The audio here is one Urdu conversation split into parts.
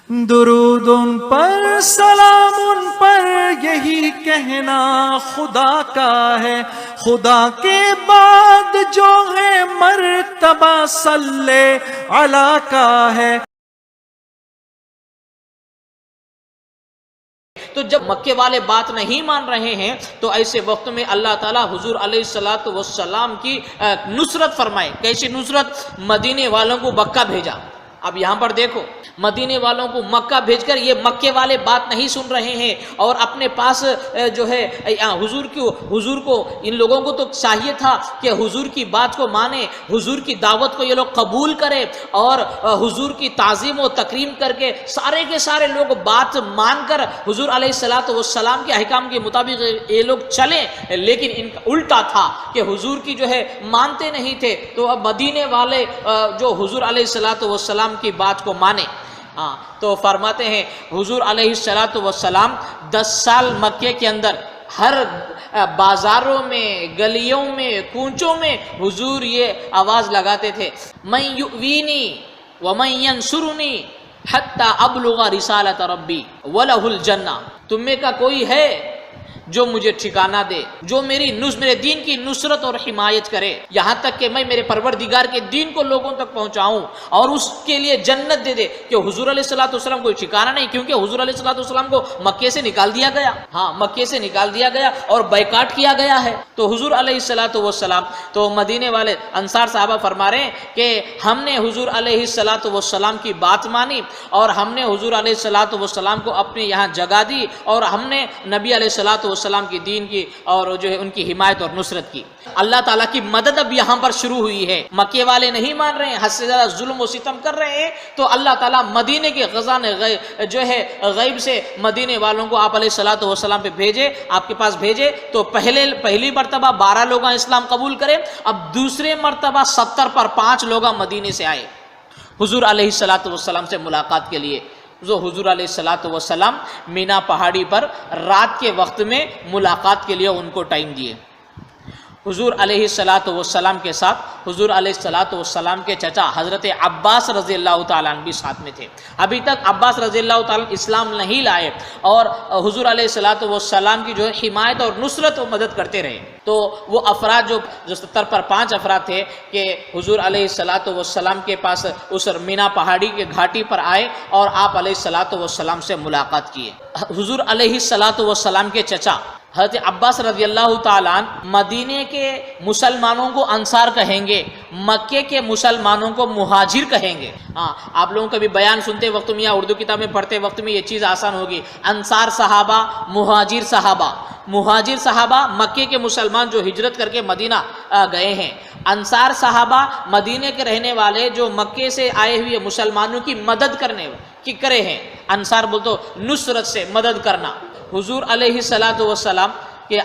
درود ان پر سلام ان پر یہی کہنا خدا کا ہے، خدا کے بعد جو ہے مرتبہ صلی علی کا ہے۔ تو جب مکے والے بات نہیں مان رہے ہیں تو ایسے وقت میں اللہ تعالیٰ حضور علیہ السلام کی نصرت فرمائے۔ کیسی نصرت؟ مدینے والوں کو مکہ بھیجا۔ اب یہاں پر دیکھو، مدینے والوں کو مکہ بھیج کر یہ مکے والے بات نہیں سن رہے ہیں اور اپنے پاس جو ہے حضور کو ان لوگوں کو تو چاہیے تھا کہ حضور کی بات کو مانے، حضور کی دعوت کو یہ لوگ قبول کرے اور حضور کی تعظیم و تکریم کر کے سارے لوگ بات مان کر حضور علیہ السلام کے احکام کے مطابق یہ لوگ چلیں، لیکن ان کا الٹا تھا کہ حضور کی جو ہے مانتے نہیں تھے۔ تو اب مدینے والے جو حضور علیہ السلام کی بات کو مانے۔ تو فرماتے ہیں حضور علیہ السلام 10 سال مکے کے اندر ہر بازاروں میں، گلیوں میں، کوچوں میں حضور یہ آواز لگاتے تھے، من یؤوینی ومن ینصرنی حتی ابلغ رسالت ربی ولہ الجنہ۔ تم میں کا کوئی ہے جو مجھے ٹھکانہ دے، جو میرے دین کی نصرت اور حمایت کرے، یہاں تک کہ میں میرے پروردگار کے دین کو لوگوں تک پہنچاؤں اور اس کے لیے جنت دے دے۔ کہ حضور علیہ السلام کوئی ٹھکانہ نہیں، کیونکہ حضور علیہ السلام کو مکے سے نکال دیا گیا، مکے سے نکال دیا گیا اور بائیکاٹ کیا گیا ہے۔ تو حضور علیہ السلام تو مدینے والے انصار صحابہ فرما رہے ہیں کہ ہم نے حضور علیہ السلام کی بات مانی اور ہم نے حضور علیہ السلام کو اپنے یہاں جگہ دی اور ہم نے نبی علیہ السلام کی دین کی اور جو ہے ان کی حمایت اور نصرت کی۔ اللہ تعالیٰ کی مدد اب یہاں پر شروع ہوئی ہے۔ مکے والے نہیں مان رہے ہیں، حد سے زیادہ ظلم و ستم کر رہے ہیں، تو اللہ تعالیٰ مدینے کے خزانے جو ہے غیب سے مدینے والوں کو آپ علیہ السلام پہ بھیجے، آپ کے پاس بھیجے۔ تو پہلی مرتبہ 12 لوگ اسلام قبول کرے، اب دوسرے مرتبہ 70 پر 5 لوگ مدینے سے آئے حضور علیہ السلام سے ملاقات کے لیے۔ جو حضور علیہ السلام مینا پہاڑی پر رات کے وقت میں ملاقات کے لیے ان کو ٹائم دیے۔ حضور علیہ السلام کے ساتھ حضور علیہ السلام کے چچا حضرت عباس رضی اللہ تعالیٰ عنہ بھی ساتھ میں تھے۔ ابھی تک عباس رضی اللہ تعالیٰ عنہ اسلام نہیں لائے اور حضور علیہ السلام کی جو ہے حمایت اور نصرت و مدد کرتے رہے۔ تو وہ افراد جو 70 پر 5 افراد تھے کہ حضور علیہ السلام کے پاس اس مینا پہاڑی کے گھاٹی پر آئے اور آپ علیہ السلام سے ملاقات کیے۔ حضور علیہ السلام کے چچا حضرت عباس رضی اللہ تعالیٰ عنہ مدینے کے مسلمانوں کو انصار کہیں گے، مکے کے مسلمانوں کو مہاجر کہیں گے۔ آپ لوگوں کا بھی بیان سنتے وقت میں یا اردو کتاب میں پڑھتے وقت میں یہ چیز آسان ہوگی۔ انصار صحابہ، مہاجر صحابہ۔ مہاجر صحابہ مکے کے مسلمان جو ہجرت کر کے مدینہ گئے ہیں، انصار صحابہ مدینے کے رہنے والے جو مکے سے آئے ہوئے مسلمانوں کی مدد کرے ہیں۔ انصار بول تو نصرت سے مدد کرنا۔ حضور علیہ السلام کے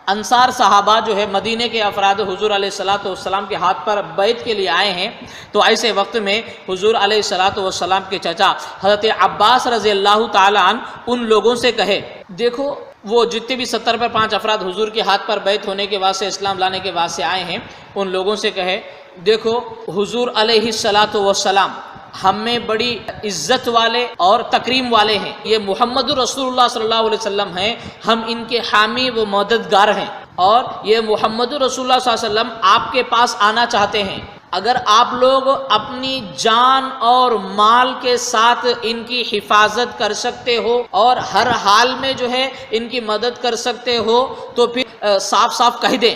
انصار صحابہ جو ہے مدینے کے افراد حضور علیہ السلام کے ہاتھ پر بیعت کے لیے آئے ہیں۔ تو ایسے وقت میں حضور علیہ السلام کے چچا حضرت عباس رضی اللہ تعالیٰ عنہ ان لوگوں سے کہے، دیکھو وہ جتنے بھی 70 پر 5 افراد حضور کے ہاتھ پر بیعت ہونے کے واسطے، اسلام لانے کے واسطے آئے ہیں، ان لوگوں سے کہے، دیکھو حضور علیہ السلام ہم میں بڑی عزت والے اور تکریم والے ہیں، یہ محمد رسول اللہ صلی اللہ علیہ وسلم ہیں، ہم ان کے حامی و مددگار ہیں، اور یہ محمد رسول اللہ صلی اللہ علیہ وسلم آپ کے پاس آنا چاہتے ہیں۔ اگر آپ لوگ اپنی جان اور مال کے ساتھ ان کی حفاظت کر سکتے ہو اور ہر حال میں جو ہے ان کی مدد کر سکتے ہو تو پھر صاف کہہ دیں،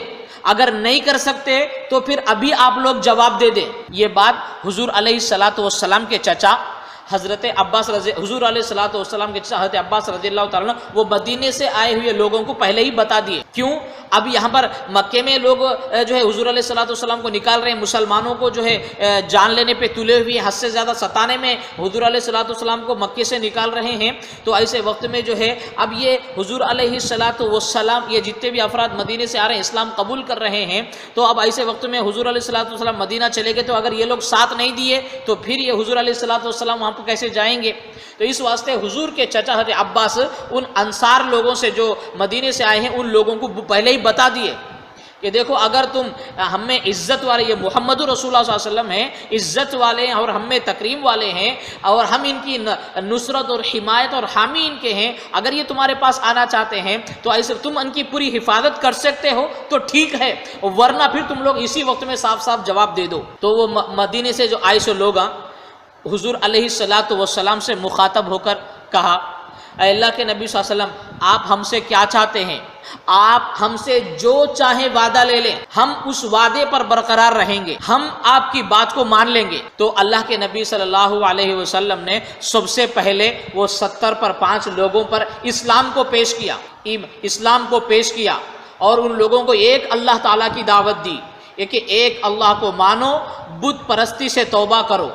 اگر نہیں کر سکتے تو پھر ابھی آپ لوگ جواب دے دیں۔ یہ بات حضور علیہ السلام کے چچا حضرت عباس حضور علیہ السلام کے چچا حضرت عباس رضی اللہ تعالیٰ عنہ وہ مدینے سے آئے ہوئے لوگوں کو پہلے ہی بتا دیے۔ کیوں؟ اب یہاں پر مکے میں لوگ جو ہے حضور علیہ السلام کو نکال رہے ہیں، مسلمانوں کو جو ہے جان لینے پہ تلے ہوئے، حد سے زیادہ ستانے میں حضور علیہ السلام کو مکے سے نکال رہے ہیں۔ تو ایسے وقت میں جو ہے اب یہ حضور علیہ السلام یہ جتنے بھی افراد مدینے سے آ رہے ہیں، اسلام قبول کر رہے ہیں، تو اب ایسے وقت میں حضور علیہ السلام مدینہ چلے گئے، تو اگر یہ لوگ ساتھ نہیں دیے تو پھر یہ حضور علیہ السلام وہاں پہ کیسے جائیں گے؟ تو اس واسطے حضور کے چچا حضرت عباس ان انصار لوگوں سے جو مدینے سے آئے ہیں ان لوگوں کو پہلے ہی بتا دیے کہ دیکھو اگر تم ہم میں عزت والے، یہ محمد رسول اللہ صلی اللہ علیہ وسلم ہیں، عزت والے ہیں اور ہم میں تکریم والے ہیں اور ہم ان کی نصرت اور حمایت اور حامی ان کے ہیں، اگر یہ تمہارے پاس آنا چاہتے ہیں تو ایسے تم ان کی پوری حفاظت کر سکتے ہو تو ٹھیک ہے، ورنہ پھر تم لوگ اسی وقت میں صاف صاف جواب دے دو۔ تو وہ مدینے سے جو آئے سو لوگ حضور علیہ الصلاۃ والسلام سے مخاطب ہو کر کہا، اے اللہ کے نبی صلی اللہ علیہ وسلم، آپ ہم سے کیا چاہتے ہیں؟ آپ ہم سے جو چاہیں وعدہ لے لیں، ہم اس وعدے پر برقرار رہیں گے، ہم آپ کی بات کو مان لیں گے۔ تو اللہ کے نبی صلی اللہ علیہ وسلم نے سب سے پہلے وہ 70 پر 5 لوگوں پر اسلام کو پیش کیا، اسلام کو پیش کیا، اور ان لوگوں کو ایک اللہ تعالیٰ کی دعوت دی کہ ایک اللہ کو مانو، بت پرستی سے توبہ کرو،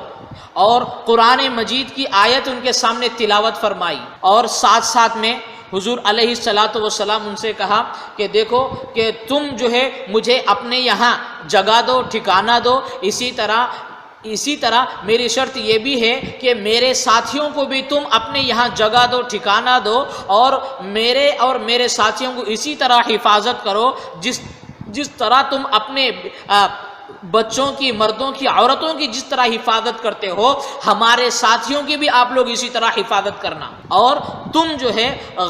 اور قرآن مجید کی آیت ان کے سامنے تلاوت فرمائی، اور ساتھ ساتھ میں حضور علیہ الصلاۃ والسلام ان سے کہا کہ دیکھو کہ تم جو ہے مجھے اپنے یہاں جگہ دو، ٹھکانہ دو، اسی طرح میری شرط یہ بھی ہے کہ میرے ساتھیوں کو بھی تم اپنے یہاں جگہ دو، ٹھکانہ دو، اور میرے ساتھیوں کو اسی طرح حفاظت کرو جس طرح تم اپنے بچوں کی، مردوں کی، عورتوں کی جس طرح حفاظت کرتے ہو، ہمارے ساتھیوں کی بھی آپ لوگ اسی طرح حفاظت کرنا، اور تم جو ہے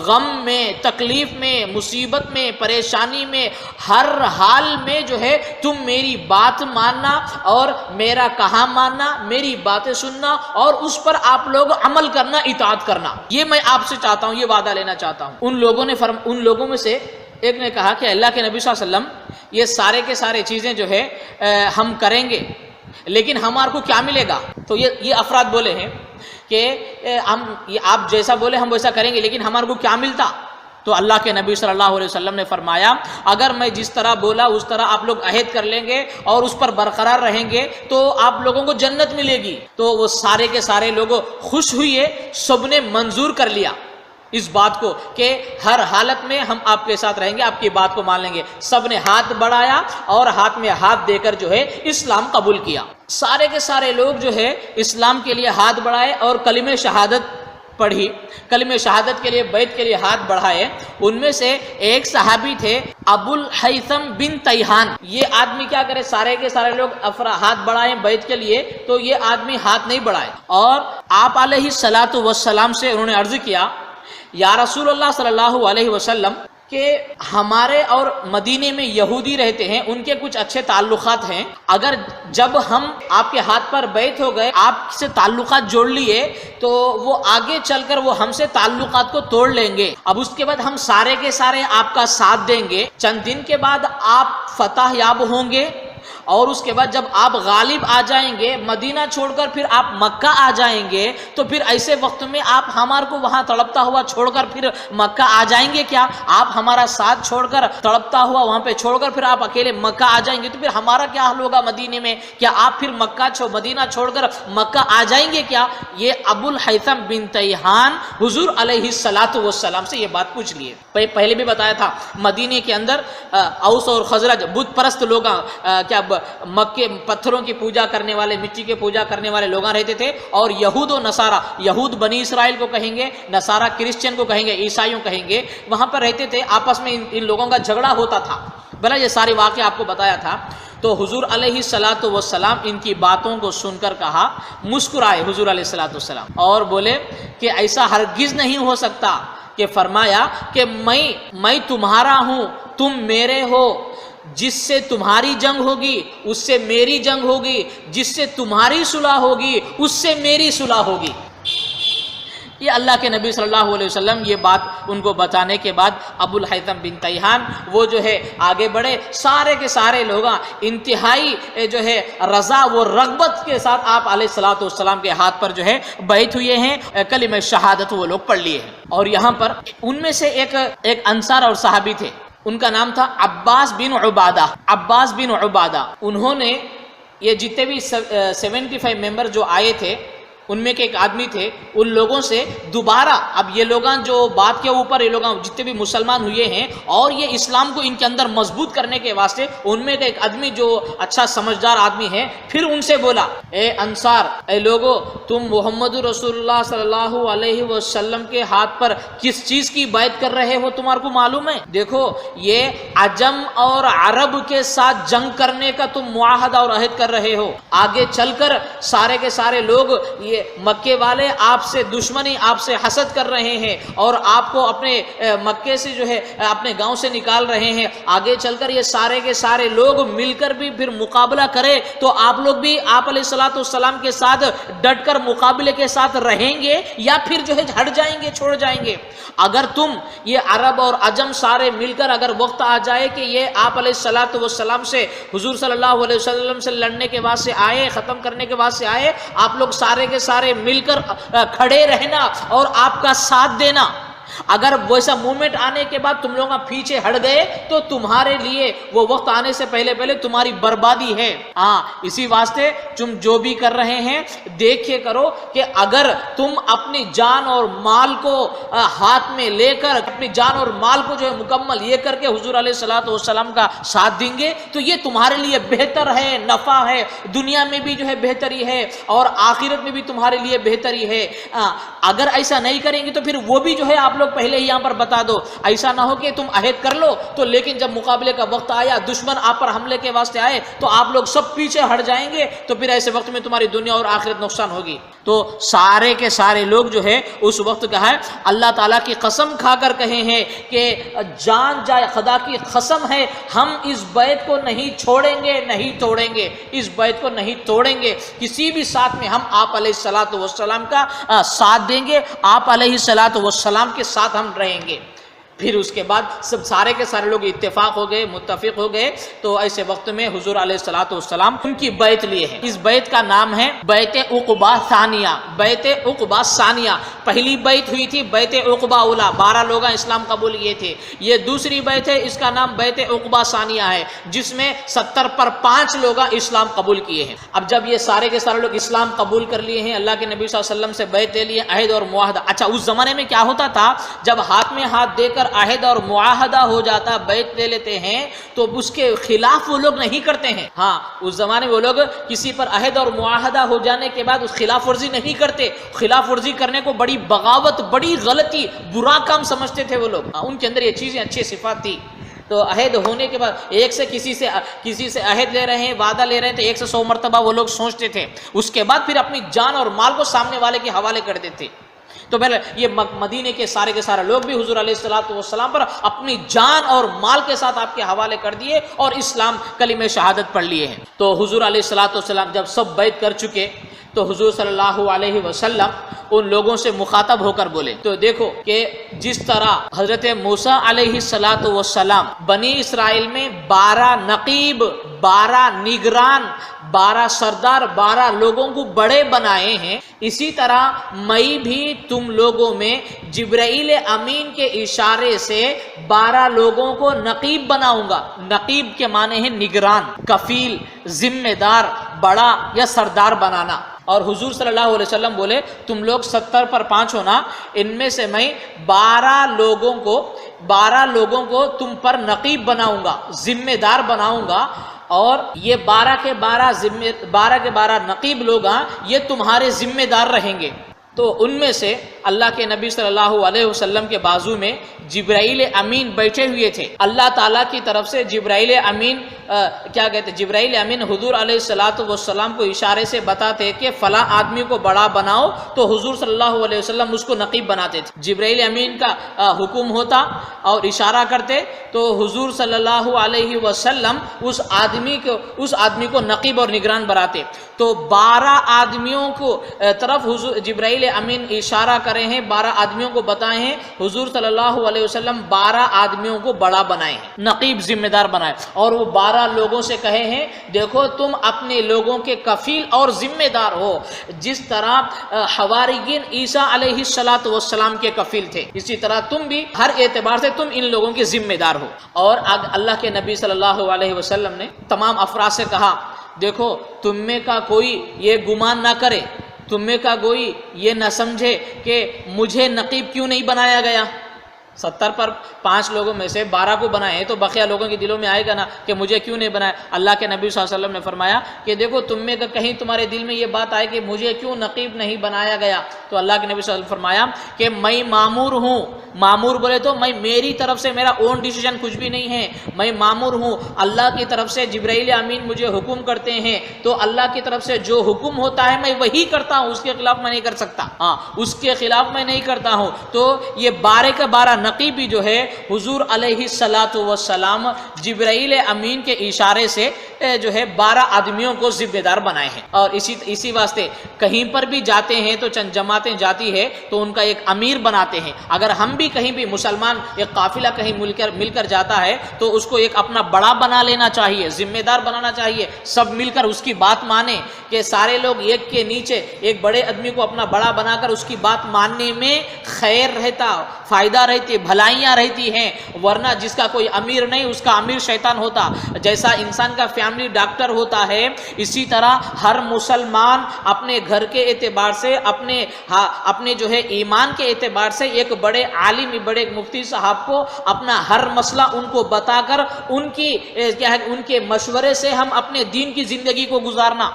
غم میں، تکلیف میں، مصیبت میں، پریشانی میں، ہر حال میں جو ہے تم میری بات ماننا اور میرا کہا ماننا، میری باتیں سننا اور اس پر آپ لوگ عمل کرنا، اطاعت کرنا، یہ میں آپ سے چاہتا ہوں، یہ وعدہ لینا چاہتا ہوں۔ ان لوگوں میں سے ایک نے کہا کہ اللہ کے نبی صلی اللہ علیہ وسلم، یہ سارے کے سارے چیزیں جو ہے ہم کریں گے، لیکن ہمارے کو کیا ملے گا؟ تو یہ افراد بولے ہیں کہ آپ جیسا بولے ہم ویسا کریں گے، لیکن ہمارے کو کیا ملتا؟ تو اللہ کے نبی صلی اللہ علیہ وسلم نے فرمایا، اگر میں جس طرح بولا اس طرح آپ لوگ عہد کر لیں گے اور اس پر برقرار رہیں گے تو آپ لوگوں کو جنت ملے گی۔ تو وہ سارے کے سارے لوگ خوش ہوئے، سب نے منظور کر لیا اس بات کو کہ ہر حالت میں ہم آپ کے ساتھ رہیں گے، آپ کی بات کو مان لیں گے۔ سب نے ہاتھ بڑھایا اور ہاتھ میں ہاتھ دے کر جو ہے اسلام قبول کیا۔ سارے کے سارے لوگ جو ہے اسلام کے لیے ہاتھ بڑھائے اور کلمہ شہادت پڑھی، کلمہ شہادت کے لیے، بیعت کے لیے ہاتھ بڑھائے۔ ان میں سے ایک صحابی تھے ابو الحیثم بن تیہان۔ یہ آدمی کیا کرے، سارے کے سارے لوگ ہاتھ بڑھائے بیعت کے لیے، تو یہ آدمی ہاتھ نہیں بڑھائے، اور آپ علیہ الصلاۃ والسلام سے انہوں نے عرض کیا، یا رسول اللہ صلی اللہ علیہ وسلم، کہ ہمارے اور مدینے میں یہودی رہتے ہیں، ان کے کچھ اچھے تعلقات ہیں، اگر جب ہم آپ کے ہاتھ پر بیعت ہو گئے، آپ سے تعلقات جوڑ لیے، تو وہ آگے چل کر وہ ہم سے تعلقات کو توڑ لیں گے۔ اب اس کے بعد ہم سارے کے سارے آپ کا ساتھ دیں گے، چند دن کے بعد آپ فتح یاب ہوں گے، اور اس کے بعد جب آپ غالب آ جائیں گے، مدینہ چھوڑ کر پھر آپ مکہ آ جائیں گے، تو پھر ایسے وقت میں آپ ہمارے کو وہاں تڑپتا ہوا چھوڑ کر پھر مکہ آ جائیں گے کیا؟ آپ ہمارا ساتھ چھوڑ کر، تڑپتا ہوا وہاں پہ چھوڑ کر پھر آپ اکیلے مکہ آ جائیں گے، تو پھر ہمارا کیا حال ہوگا مدینے میں؟ کیا آپ پھر مدینہ چھوڑ کر مکہ آ جائیں گے کیا؟ یہ ابو الحیثم بن تیہان حضور علیہ الصلاۃ والسلام سے یہ بات پوچھ لیے۔ پہلے بھی بتایا تھا، مدینے کے اندر اوس اور خزرج بت پرست لوگ، کیا مکے پتھروں کی پوجا کرنے والے، مٹی کی پوجا کرنے والے لوگ رہتے تھے، اور یہود و نصارہ، یہود بنی اسرائیل کو کہیں گے، نصارہ کرسچن کو کہیں گے، عیسائیوں کہیں گے، وہاں پر رہتے تھے، آپس میں ان لوگوں کا جھگڑا ہوتا تھا۔ بھلا یہ سارے واقعے آپ کو بتایا تھا۔ تو حضور علیہ الصلاۃ والسلام ان کی باتوں کو سن کر کہا، مسکرائے حضور علیہ الصلاۃ والسلام اور بولے کہ ایسا ہرگز نہیں ہو سکتا، کہ فرمایا کہ میں تمہارا ہوں، تم میرے ہو، جس سے تمہاری جنگ ہوگی اس سے میری جنگ ہوگی، جس سے تمہاری صلح ہوگی اس سے میری صلح ہوگی۔ یہ اللہ کے نبی صلی اللہ علیہ وسلم یہ بات ان کو بتانے کے بعد ابو الحیثم بن تیہان وہ جو ہے آگے بڑھے، سارے کے سارے لوگ انتہائی جو ہے رضا و رغبت کے ساتھ آپ علیہ الصلوۃ والسلام کے ہاتھ پر جو ہے بیعت ہوئے ہیں، کلمہ شہادت وہ لوگ پڑھ لیے ہیں۔ اور یہاں پر ان میں سے ایک انصار اور صحابی تھے، ان کا نام تھا عباس بن عبادہ۔ عباس بن عبادہ انہوں نے یہ جتنے بھی 75 ممبر جو آئے تھے، ان میں کے ایک آدمی تھے، ان لوگوں سے دوبارہ، اب یہ لوگ جو بات کے اوپر یہ لوگ جتنے بھی مسلمان ہوئے ہیں اور یہ اسلام کو ان کے اندر مضبوط کرنے کے واسطے، ان میں کے ایک آدمی جو اچھا سمجھدار آدمی ہے، پھر ان سے بولا، اے انصار، اے لوگو، تم محمد رسول اللہ صلی اللہ علیہ وسلم کے ہاتھ پر کس چیز کی بیعت کر رہے ہو، تمہارے کو معلوم ہے؟ دیکھو، یہ عجم اور عرب کے ساتھ جنگ کرنے کا تم معاہدہ اور عہد کر رہے ہو، آگے چل کر سارے کے سارے لوگ یہ مکے والے آپ سے دشمنی، آپ سے حسد کر رہے ہیں اور آپ کو اپنے مکے سے جو ہے اپنے گاؤں سے نکال رہے ہیں، آگے چل کر یہ سارے کے سارے لوگ مل کر بھی پھر مقابلہ کرے تو آپ لوگ بھی آپ علیہ الصلوۃ والسلام کے ساتھ ڈٹ کر مقابلے کے ساتھ رہیں گے یا پھر جو ہے ہٹ جائیں گے، چھوڑ جائیں گے؟ اگر تم یہ عرب اور عجم سارے مل کر اگر وقت آ جائے کہ یہ آپ علیہ الصلوۃ والسلام سے، حضور صلی اللہ علیہ وسلم سے لڑنے کے واسطے آئے، ختم کرنے کے واسطے آئے، آپ لوگ سارے کے سارے مل کر کھڑے رہنا اور آپ کا ساتھ دینا، اگر ویسا مومنٹ آنے کے بعد تم لوگ پیچھے ہٹ گئے تو تمہارے لیے وہ وقت آنے سے پہلے تمہاری بربادی ہے۔ ہاں، اسی واسطے تم جو بھی کر رہے ہیں دیکھے کرو کہ اگر تم اپنی جان اور مال کو ہاتھ میں لے کر، اپنی جان اور مال کو جو ہے مکمل یہ کر کے حضور علیہ الصلوۃ والسلام کا ساتھ دیں گے تو یہ تمہارے لیے بہتر ہے، نفع ہے، دنیا میں بھی جو ہے بہتری ہے اور آخرت میں بھی تمہارے لیے بہتری ہے۔ اگر ایسا نہیں کریں گے تو پھر وہ بھی جو ہے آپ لوگ پہلے ہی یہاں پر بتا دو، ایسا نہ ہو کہ تم عہد کر لو تو لیکن جب مقابلے کا وقت آیا، دشمن آپ پر حملے کے واسطے آئے تو آپ لوگ سب پیچھے ہٹ جائیں گے تو پھر ایسے وقت میں تمہاری دنیا اور آخرت نقصان ہوگی۔ تو سارے کے سارے لوگ جو ہے اس وقت کہا ہے، اللہ تعالیٰ کی قسم کھا کر کہے ہیں کہ جان جائے، خدا کی قسم ہے، ہم اس بیعت کو نہیں چھوڑیں گے، نہیں توڑیں گے، اس بیعت کو نہیں توڑیں گے، کسی بھی ساتھ میں ہم آپ علیہ الصلوۃ والسلام کا ساتھ دیں گے، آپ علیہ الصلوۃ والسلام کے ساتھ ہم رہیں گے۔ پھر اس کے بعد سب سارے کے سارے لوگ اتفاق ہو گئے، متفق ہو گئے، تو ایسے وقت میں حضور علیہ الصلوۃ والسلام ان کی بیعت لیے ہیں۔ اس بیعت کا نام ہے بیعت عقبہ ثانیہ۔ بیعت عقبہ ثانیہ، پہلی بیعت ہوئی تھی بیعت عقبہ اولیٰ، 12 لوگ اسلام قبول کیے تھے، یہ دوسری بیعت ہے، اس کا نام بیعت عقبہ ثانیہ ہے، جس میں 70 پر 5 لوگ اسلام قبول کیے ہیں۔ اب جب یہ سارے کے سارے لوگ اسلام قبول کر لیے ہیں، اللہ کے نبی صلی اللہ علیہ وسلم سے بیعت لے لیے، عہد اور معاہدہ۔ اچھا، اس زمانے میں کیا ہوتا تھا، جب ہاتھ میں ہاتھ دے کر عہد اور معاہدہ ہو جاتا، بیعت لے لیتے ہیں تو اس کے خلاف وہ لوگ نہیں کرتے ہیں۔ ہاں، اس زمانے میں وہ لوگ کسی پر عہد اور معاہدہ ہو جانے کے بعد اس خلاف ورزی نہیں کرتے، خلاف ورزی کرنے کو بڑی بغاوت، بڑی غلطی، برا کام سمجھتے تھے وہ لوگ۔ ان کے اندر یہ چیزیں اچھی صفات تھی۔ تو عہد ہونے کے بعد ایک سے کسی سے عہد لے رہے ہیں، وعدہ لے رہے ہیں تو 1 سے 100 مرتبہ وہ لوگ سوچتے تھے، اس کے بعد پھر اپنی جان اور مال کو سامنے والے کے حوالے کر دیتے۔ تو پہلے یہ مدینے کے سارے لوگ بھی حضور علیہ الصلوۃ والسلام پر اپنی جان اور مال کے ساتھ آپ کے حوالے کر دیے اور اسلام کلمہ شہادت پڑھ لیے ہیں۔ تو حضور علیہ الصلوۃ والسلام جب سب بیعت کر چکے تو حضور صلی اللہ علیہ وسلم ان لوگوں سے مخاطب ہو کر بولے، تو دیکھو کہ جس طرح حضرت موسیٰ علیہ الصلوۃ والسلام بنی اسرائیل میں 12 نقیب، 12 نگران، 12 سردار، 12 لوگوں کو بڑے بنائے ہیں، اسی طرح میں بھی تم لوگوں میں جبرائیل امین کے اشارے سے 12 لوگوں کو نقیب بناؤں گا۔ نقیب کے معنی ہے نگران، کفیل، ذمہ دار، بڑا یا سردار بنانا۔ اور حضور صلی اللہ علیہ وسلم بولے تم لوگ 70 پر 5 ہونا، ان میں سے میں 12 لوگوں کو تم پر نقیب بناؤں گا، ذمہ دار بناؤں گا، اور یہ 12 کے 12 نقیب لوگ ہیں، یہ تمہارے ذمہ دار رہیں گے۔ تو ان میں سے اللہ کے نبی صلی اللہ علیہ وسلم کے بازو میں جبرائیل امین بیٹھے ہوئے تھے۔ اللہ تعالیٰ کی طرف سے جبرائیل امین جبرائیل امین حضور علیہ الصلوۃ والسلام کو اشارے سے بتاتے کہ فلاں آدمی کو بڑا بناؤ، تو حضور صلی اللہ علیہ وسلم اس کو نقیب بناتے تھے۔ جبرائیل امین کا حکم ہوتا اور اشارہ کرتے تو حضور صلی اللہ علیہ وسلم اس آدمی کو نقیب اور نگران بناتے۔ تو 12 آدمیوں کو طرف حضور جبرائیل امین اشارہ کرے ہیں، 12 آدمیوں کو بتائے ہیں، حضور صلی اللہ علیہ وسلم 12 آدمیوں کو بڑا بنائے ہیں، نقیب، ذمہ دار بنائے، اور وہ 12 لوگوں سے کہے ہیں دیکھو تم اپنے لوگوں کے کفیل اور ذمہ دار ہو، جس طرح حواریین عیسیٰ علیہ الصلوۃ والسلام کے کفیل تھے، اسی طرح تم بھی ہر اعتبار سے تم ان لوگوں کے ذمہ دار ہو۔ اور اللہ کے نبی صلی اللہ علیہ وسلم نے تمام افراد سے کہا دیکھو تم میں کا کوئی یہ گمان نہ کرے تم میں کا کوئی یہ نہ سمجھے کہ مجھے نقیب کیوں نہیں بنایا گیا؟ 70 پر 5 لوگوں میں سے 12 کو بنائے تو بقیہ لوگوں کے دلوں میں آئے گا نا کہ مجھے کیوں نہیں بنایا؟ اللہ کے نبی صلی اللہ علیہ وسلم نے فرمایا کہ دیکھو تم میں کہیں تمہارے دل میں یہ بات آئے کہ مجھے کیوں نقیب نہیں بنایا گیا، تو اللہ کے نبی صلی اللہ علیہ وسلم نے فرمایا کہ میں مامور ہوں. مامور بولے تو میں میری طرف سے میرا اون ڈیسیژن کچھ بھی نہیں ہے، میں مامور ہوں. اللہ کی طرف سے جبرائیل امین مجھے حکم کرتے ہیں تو اللہ کی طرف سے جو حکم ہوتا ہے میں وہی کرتا ہوں، اس کے خلاف میں نہیں کر سکتا. ہاں اس کے خلاف میں نہیں کرتا ہوں. تو یہ 12 کا 12 نقیب بھی جو ہے حضور علیہ الصلاۃ والسلام جبرائیل امین کے اشارے سے جو ہے 12 آدمیوں کو ذمہ دار بنائے ہیں. اور اسی واسطے کہیں پر بھی جاتے ہیں تو چند جماعتیں جاتی ہے تو ان کا ایک امیر بناتے ہیں. اگر ہم بھی کہیں بھی مسلمان ایک قافلہ کہیں مل کر جاتا ہے تو اس کو ایک اپنا بڑا بنا لینا چاہیے، ذمہ دار بنانا چاہیے. سب مل کر اس کی بات مانیں کہ سارے لوگ ایک کے نیچے ایک بڑے آدمی کو اپنا بڑا بنا کر اس کی بات ماننے میں خیر رہتا، فائدہ رہتی، بھلائیاں رہتی ہیں. ورنہ جس کا کوئی امیر نہیں اس کا امیر شیطان ہوتا. جیسا انسان کا فیملی ڈاکٹر ہوتا ہے اسی طرح ہر مسلمان اپنے گھر کے اعتبار سے اپنے جو ہے ایمان کے اعتبار سے ایک بڑے عالم، بڑے مفتی صاحب کو اپنا ہر مسئلہ ان کو بتا کر ان کے مشورے سے ہم اپنے دین کی زندگی کو گزارنا.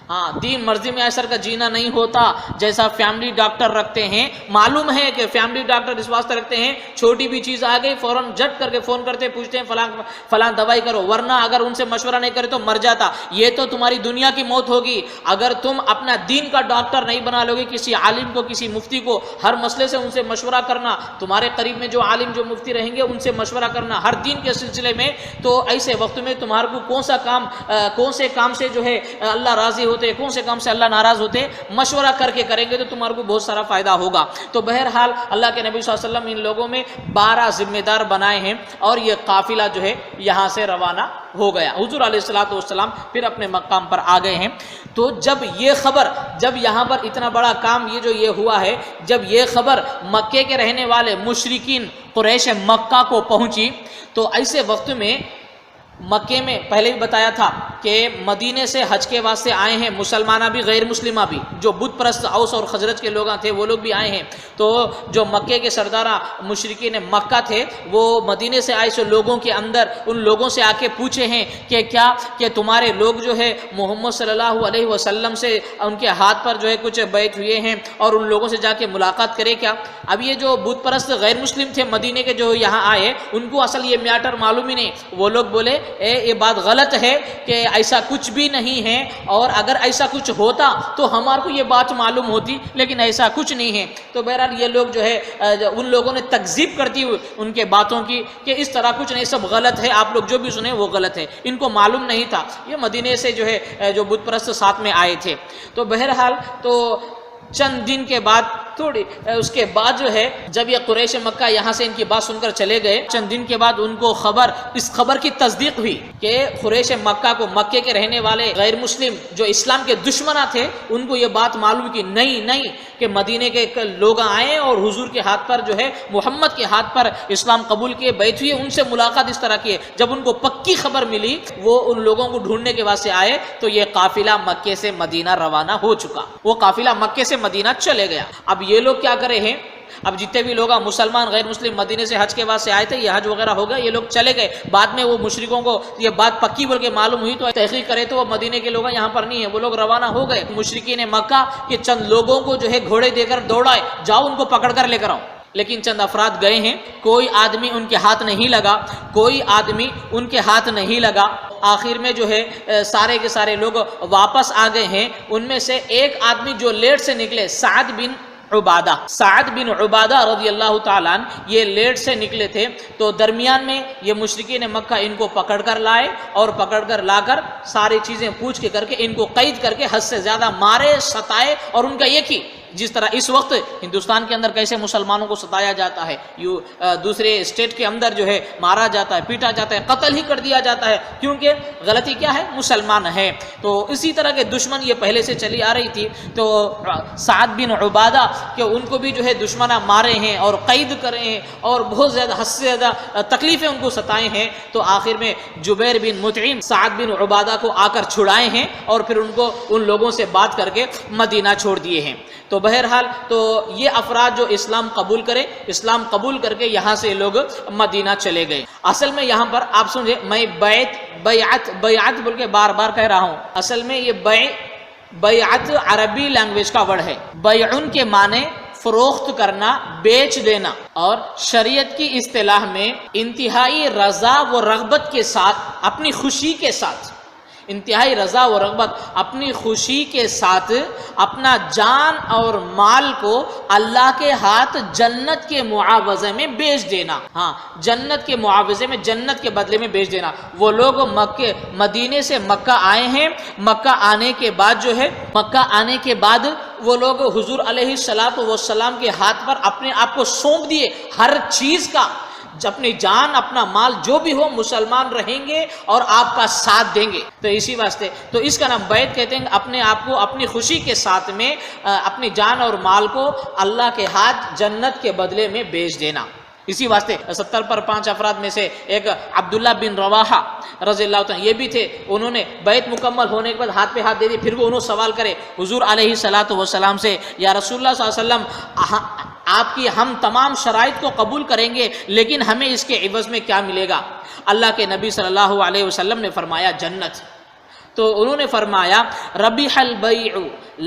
ہاں دین مرضی میں ایسر کا جینا نہیں ہوتا. جیسا فیملی ڈاکٹر رکھتے ہیں، معلوم ہے کہ فیملی ڈاکٹر اس واسطے رکھتے ہیں چھوٹی بھی چیز آ گئی فوراً جٹ کر کے فون کرتے پوچھتے ہیں فلاں دوائی کرو، ورنہ اگر ان سے مشورہ نہیں کرے تو مر جاتا. یہ تو تمہاری دنیا کی موت ہوگی. اگر تم اپنا دین کا ڈاکٹر نہیں بنا لو گے، کسی عالم کو، کسی مفتی کو ہر مسئلے سے ان سے مشورہ کرنا، تمہارے قریب میں جو عالم جو مفتی رہیں گے ان سے مشورہ کرنا ہر دین کے سلسلے میں، تو ایسے وقت میں تمہارے کو کون سے کام سے جو ہے اللہ راضی ہوتے، کون سے کام سے اللہ ناراض ہوتے، مشورہ کر کے کریں گے تو تمہارے کو بہت سارا فائدہ ہوگا. تو بہرحال اللہ کے نبی صلی اللہ علیہ وسلم ان لوگوں میں 12 ذمہ دار بنائے ہیں اور یہ قافلہ جو ہے یہاں سے روانہ ہو گیا. حضور علیہ الصلوۃ والسلام پھر اپنے مقام پر آ گئے ہیں. تو جب یہاں پر اتنا بڑا کام یہ ہوا ہے، جب یہ خبر مکے کے رہنے والے مشرکین قریش مکہ کو پہنچی تو ایسے وقت میں مکے میں پہلے بھی بتایا تھا کہ مدینے سے حج کے واسطے آئے ہیں مسلمانہ بھی غیر مسلمہ بھی، جو بت پرست اوس اور خزرج کے لوگ تھے وہ لوگ بھی آئے ہیں. تو جو مکے کے سردارہ مشرکین مکہ تھے وہ مدینے سے آئے سو لوگوں کے اندر ان لوگوں سے آ کے پوچھے ہیں کہ تمہارے لوگ جو ہے محمد صلی اللہ علیہ وسلم سے ان کے ہاتھ پر جو ہے کچھ بیعت ہوئے ہیں اور ان لوگوں سے جا کے ملاقات کرے کیا؟ اب یہ جو بت پرست غیر مسلم تھے مدینے کے جو یہاں آئے ان کو اصل یہ میٹر معلوم ہی نہیں. وہ لوگ بولے یہ بات غلط ہے کہ ایسا کچھ بھی نہیں ہے، اور اگر ایسا کچھ ہوتا تو ہمارے کو یہ بات معلوم ہوتی، لیکن ایسا کچھ نہیں ہے. تو بہرحال یہ لوگ جو ہے ان لوگوں نے تکذیب کرتی ہوئی ان کے باتوں کی کہ اس طرح کچھ نہیں، سب غلط ہے، آپ لوگ جو بھی سنیں وہ غلط ہے. ان کو معلوم نہیں تھا، یہ مدینے سے جو ہے جو بت پرست ساتھ میں آئے تھے. تو بہرحال تو چند دن کے بعد اس کے بعد جو ہے جب یہ قریش مکہ یہاں سے ان کی بات سن کر چلے گئے، چند دن کے بعد ان کو اس خبر کی تصدیق ہوئی کہ قریش مکہ کو، مکے کے رہنے والے غیر مسلم جو اسلام کے دشمنہ تھے ان کو یہ بات معلوم کی نہیں کہ مدینے کے لوگ آئے اور حضور کے ہاتھ پر جو ہے محمد کے ہاتھ پر اسلام قبول کیے، بیعت ہوئی، ان سے ملاقات اس طرح کی. جب ان کو پکی خبر ملی وہ ان لوگوں کو ڈھونڈنے کے واسطے آئے تو یہ قافلہ مکے سے مدینہ روانہ ہو چکا. وہ قافلہ مکے سے مدینہ چلے گیا. اب یہ لوگ کیا کرے ہیں، اب جتنے بھی لوگ مسلمان غیر مسلم مدینے سے حج کے واسطے آئے تھے، یہ حج وغیرہ ہو گیا، یہ لوگ چلے گئے. بعد میں وہ مشرکوں کو یہ بات پکی بول کے معلوم ہوئی تو تحقیق کرے تو وہ مدینے کے لوگ یہاں پر نہیں ہیں، وہ لوگ روانہ ہو گئے. مشرکین مکہ کے چند لوگوں کو جو ہے گھوڑے دے کر دوڑائے، جاؤ ان کو پکڑ کر لے کر آؤ. لیکن چند افراد گئے ہیں، کوئی آدمی ان کے ہاتھ نہیں لگا. آخر میں جو ہے سارے کے سارے لوگ واپس آ گئے ہیں. ان میں سے ایک آدمی جو لیٹ سے نکلے، سعد بن عبادہ رضی اللہ تعالیٰ عنہ، یہ لیٹ سے نکلے تھے. تو درمیان میں یہ مشرکین مکہ ان کو پکڑ کر لائے اور پکڑ کر لا کر ساری چیزیں پوچھ کے کر کے ان کو قید کر کے حد سے زیادہ مارے، ستائے. اور ان کا ایک ہی جس طرح اس وقت ہندوستان کے اندر کیسے مسلمانوں کو ستایا جاتا ہے، دوسرے اسٹیٹ کے اندر جو ہے مارا جاتا ہے، پیٹا جاتا ہے، قتل ہی کر دیا جاتا ہے، کیونکہ غلطی کیا ہے؟ مسلمان ہے۔ تو اسی طرح کے دشمن یہ پہلے سے چلی آ رہی تھی۔ تو سعد بن عبادہ کہ ان کو بھی جو ہے دشمنہ مارے ہیں اور قید کرے ہیں اور بہت زیادہ حد سے زیادہ تکلیفیں ان کو ستائے ہیں، تو آخر میں جبیر بن مطعم سعد بن عبادہ کو آ کر چھڑائے ہیں اور پھر ان کو ان لوگوں سے بات کر کے مدینہ چھوڑ دیے ہیں۔ تو بہرحال تو یہ افراد جو اسلام قبول کرے، اسلام قبول کر کے یہاں سے لوگ مدینہ چلے گئے۔ اصل میں یہاں پر آپ سمجھے، میں بیعت بول کے بار بار کہہ رہا ہوں، اصل میں یہ بیعت عربی لینگویج کا ورڈ ہے۔ بیعن کے معنی فروخت کرنا، بیچ دینا، اور شریعت کی اصطلاح میں انتہائی رضا و رغبت کے ساتھ، اپنی خوشی کے ساتھ، انتہائی رضا و رغبت، اپنی خوشی کے ساتھ اپنا جان اور مال کو اللہ کے ہاتھ جنت کے معاوضے میں بیچ دینا۔ ہاں، جنت کے معاوضے میں، جنت کے بدلے میں بیچ دینا۔ وہ لوگ مدینے سے مکہ آئے ہیں، مکہ آنے کے بعد جو ہے، مکہ آنے کے بعد وہ لوگ حضور علیہ السلام کے ہاتھ پر اپنے آپ کو سونپ دیے، ہر چیز کا، اپنی جان، اپنا مال جو بھی ہو، مسلمان رہیں گے اور آپ کا ساتھ دیں گے۔ تو اسی واسطے تو اس کا نام بیعت کہتے ہیں، اپنے آپ کو اپنی خوشی کے ساتھ میں اپنی جان اور مال کو اللہ کے ہاتھ جنت کے بدلے میں بیچ دینا۔ اسی واسطے 70 پر 5 افراد میں سے ایک عبداللہ بن رواحہ رضی اللہ عنہ یہ بھی تھے، انہوں نے بیعت مکمل ہونے کے بعد ہاتھ پہ ہاتھ دے دی۔ پھر وہ انہوں سوال کرے حضور علیہ السلام سے، یا رسول اللہ صلی اللہ علیہ وسلم، آپ کی ہم تمام شرائط کو قبول کریں گے، لیکن ہمیں اس کے عوض میں کیا ملے گا؟ اللہ کے نبی صلی اللہ علیہ وسلم نے فرمایا جنت۔ تو انہوں نے فرمایا ربیح البیع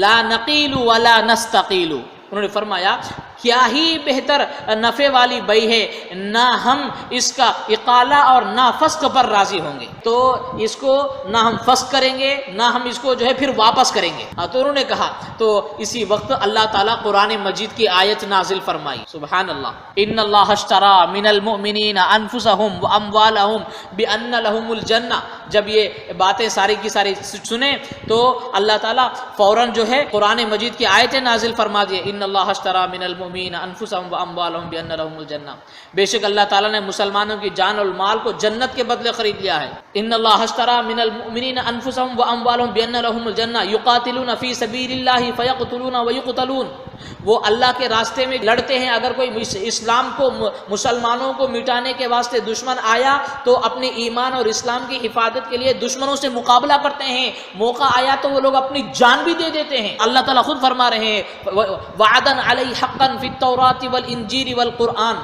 لا نقیل ولا نستقیل، انہوں نے فرمایا کیا ہی بہتر نفع والی بیع ہے، نہ ہم اس کا اقالہ اور نہ فسق پر راضی ہوں گے، تو اس کو نہ ہم فسق کریں گے، نہ ہم اس کو جو ہے پھر واپس کریں گے۔ تو انہوں نے کہا، تو اسی وقت اللہ تعالیٰ قرآن مجید کی آیت نازل فرمائی، سبحان اللہ، ان اللہ اشترى من المؤمنین انفسهم واموالهم بان لهم الجنہ۔ جب یہ باتیں ساری کی ساری سنیں تو اللہ تعالیٰ فوراً جو ہے قرآن مجید کی آیتیں نازل فرما دیے، ان اللہ اشترى من المؤمنین انفسهم واموالهم بان لهم الجنہ، بے شک اللہ تعالیٰ نے مسلمانوں کی جان اور مال کو جنت کے بدلے خرید لیا ہے۔ ان اللہ اشترى من المؤمنین انفسهم واموالهم بان لهم الجنہ یقاتلون فی سبیل اللہ فیقتلون ویقتلون، وہ اللہ کے راستے میں لڑتے ہیں، اگر کوئی اسلام کو، مسلمانوں کو مٹانے کے واسطے دشمن آیا تو اپنے ایمان اور اسلام کی حفاظت کے لیے دشمنوں سے مقابلہ کرتے ہیں، موقع آیا تو وہ لوگ اپنی جان بھی دے دیتے ہیں۔ اللہ تعالیٰ خود فرما رہے ہیں وعدا علی حقا فی التوراۃ والانجیل والقرآن،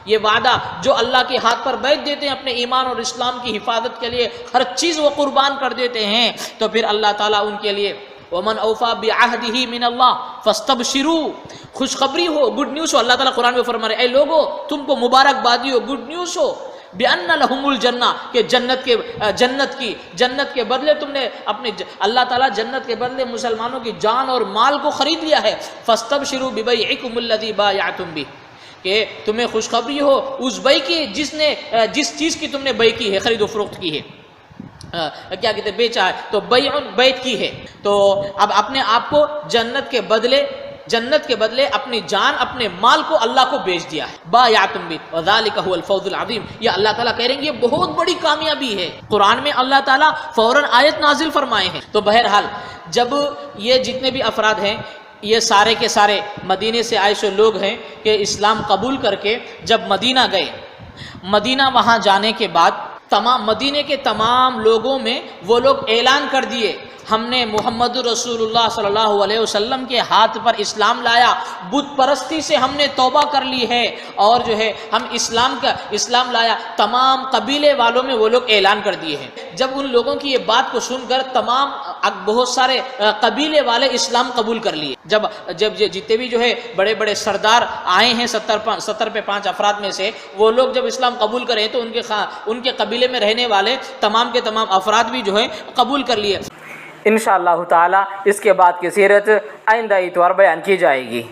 یہ وعدہ جو اللہ کے ہاتھ پر بیچ دیتے ہیں اپنے ایمان اور اسلام کی حفاظت کے لیے، ہر چیز وہ قربان کر دیتے ہیں، تو پھر اللہ تعالیٰ ان کے لیے ومن اوفا بعہدہ من اللہ فاستبشروا، خوشخبری ہو، گڈ نیوز ہو۔ اللہ تعالیٰ قرآن میں فرما رہے اے لوگو تم کو مبارکبادی ہو، گڈ نیوز ہو، بِأَنَّ لَهُمُ الْجَنَّةِ کہ جنت کے بدلے تم نے اپنے اللہ تعالیٰ جنت کے بدلے مسلمانوں کی جان اور مال کو خرید لیا ہے۔ فَاسْتَبْشِرُوا بِبَيْعِكُمُ الَّذِي بَايَعْتُمْ بِهِ کہ تمہیں خوشخبری ہو اس بیع کی جس چیز کی تم نے بیع کی ہے، خرید و فروخت کی ہے، کیا کہتے ہیں، بیچا ہے، تو بیعت کی ہے۔ تو اب اپنے آپ کو جنت کے بدلے اپنی جان، اپنے مال کو اللہ کو بیچ دیا ہے۔ بایعتم بہ وذالک هو الفوز العظیم، یہ اللہ تعالیٰ کہہ رہے ہیں یہ بہت بڑی کامیابی ہے۔ قرآن میں اللہ تعالیٰ فوراً آیت نازل فرمائے ہیں۔ تو بہرحال جب یہ جتنے بھی افراد ہیں یہ سارے کے سارے مدینے سے آئے سو لوگ ہیں کہ اسلام قبول کر کے جب مدینہ گئے، مدینہ وہاں جانے کے بعد مدینے کے تمام لوگوں میں وہ لوگ اعلان کر دیے ہم نے محمد رسول اللہ صلی اللہ علیہ وسلم کے ہاتھ پر اسلام لایا، بت پرستی سے ہم نے توبہ کر لی ہے، اور جو ہے ہم اسلام لایا۔ تمام قبیلے والوں میں وہ لوگ اعلان کر دیے ہیں۔ جب ان لوگوں کی یہ بات کو سن کر بہت سارے قبیلے والے اسلام قبول کر لیے۔ جب جتنے بھی جو ہے بڑے بڑے سردار آئے ہیں 70 پہ 5 افراد میں سے، وہ لوگ جب اسلام قبول کرے تو ان کے قبیلے میں رہنے والے تمام کے تمام افراد بھی جو ہے قبول کر لیے۔ انشاءاللہ تعالی اس کے بعد کی سیرت آئندہ اتوار بیان کی جائے گی۔